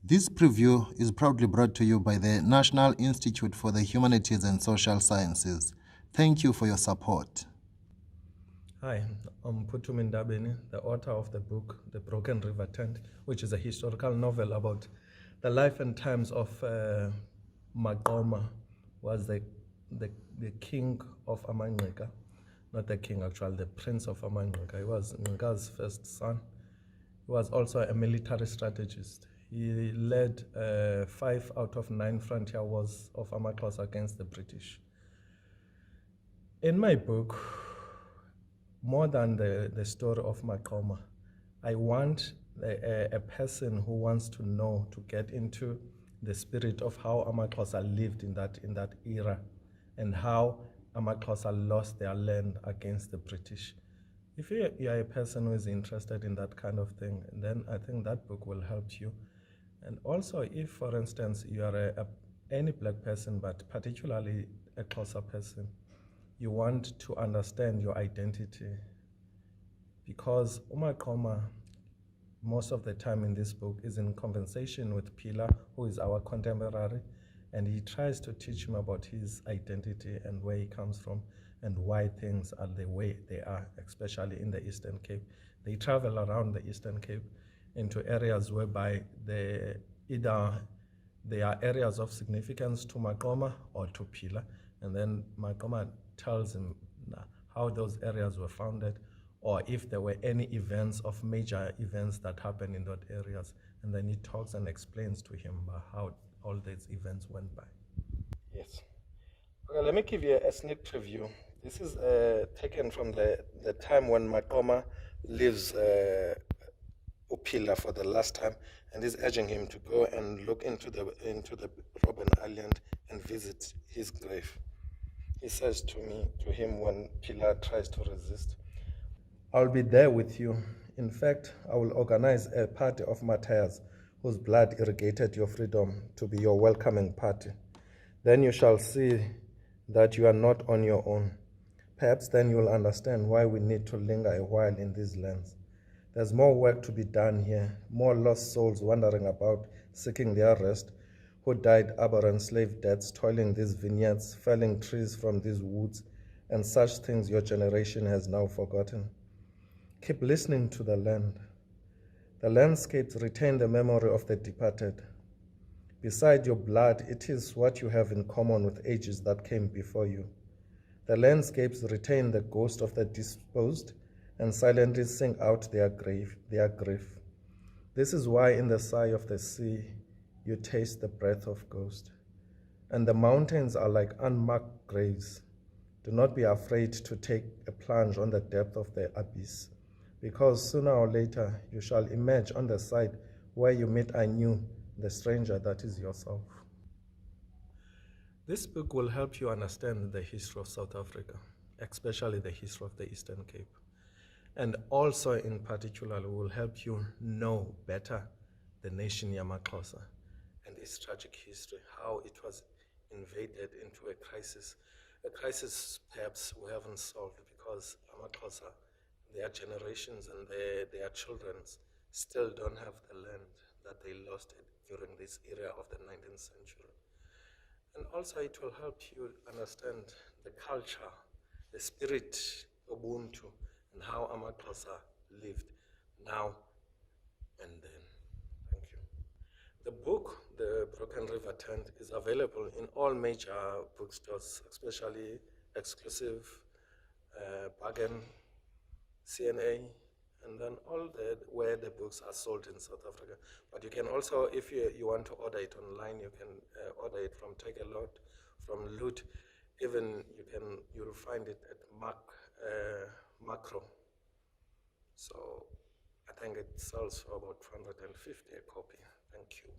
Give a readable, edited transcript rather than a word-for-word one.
This preview is proudly brought to you by the National Institute for the Humanities and Social Sciences. Thank you for your support. Hi, I'm Mphuthumi Ntabeni, the author of the book The Broken River Tent, which is a historical novel about the life and times of MAQOMA, was the king of Amangqika. Not the king, actually, the prince of Amangqika. He was Nka's first son. He was also a military strategist. He led 5 out of 9 frontier wars of Amaxhosa against the British. In my book, more than the story of MAQOMA, I want a person who wants to know, to get into the spirit of how Amaxhosa lived in that era and how Amaxhosa lost their land against the British. If you are a person who is interested in that kind of thing, then I think that book will help you. And also, if, for instance, you are any black person, but particularly a Xhosa person, you want to understand your identity. Because uMaqoma, most of the time in this book, is in conversation with Pila, who is our contemporary, and he tries to teach him about his identity and where he comes from and why things are the way they are, especially in the Eastern Cape. They travel around the Eastern Cape into areas whereby either they are areas of significance to MAQOMA or to Pila, and then MAQOMA tells him how those areas were founded, or if there were any events of major events that happened in those areas, and then he talks and explains to him about how all these events went by. Yes. Okay, let me give you a sneak preview. This is taken from the time when MAQOMA leaves Upila for the last time, and is urging him to go and look into the Robben Island and visit his grave. He says to him when Pila tries to resist, "I'll be there with you. In fact, I will organize a party of martyrs whose blood irrigated your freedom to be your welcoming party. Then you shall see that you are not on your own. Perhaps then you will understand why we need to linger a while in these lands. There's more work to be done here, more lost souls wandering about, seeking their rest, who died abhorrent slave deaths, toiling these vineyards, felling trees from these woods, and such things your generation has now forgotten. Keep listening to the land. The landscapes retain the memory of the departed. Beside your blood, it is what you have in common with ages that came before you. The landscapes retain the ghost of the disposed and silently sing out their grief. This is why in the sigh of the sea, you taste the breath of ghost. And the mountains are like unmarked graves. Do not be afraid to take a plunge on the depth of the abyss, because sooner or later you shall emerge on the side where you meet anew the stranger that is yourself." This book will help you understand the history of South Africa, especially the history of the Eastern Cape. And also in particular will help you know better the nation Yamaxhosa and its tragic history, how it was invaded into a crisis perhaps we haven't solved, because Amaxhosa, their generations and their children still don't have the land that they lost during this era of the 19th century. And also it will help you understand the culture, the spirit, Ubuntu, and how Amaxhosa lived now and then. Thank you. The book, The Broken River Tent, is available in all major bookstores, especially Exclusive, Bargain, CNA, and then all where the books are sold in South Africa. But you can also, if you want to order it online, you can order it from Take a Lot, from Loot. Even you'll find it at Macro. So I think it sells for about 250 a copy. Thank you.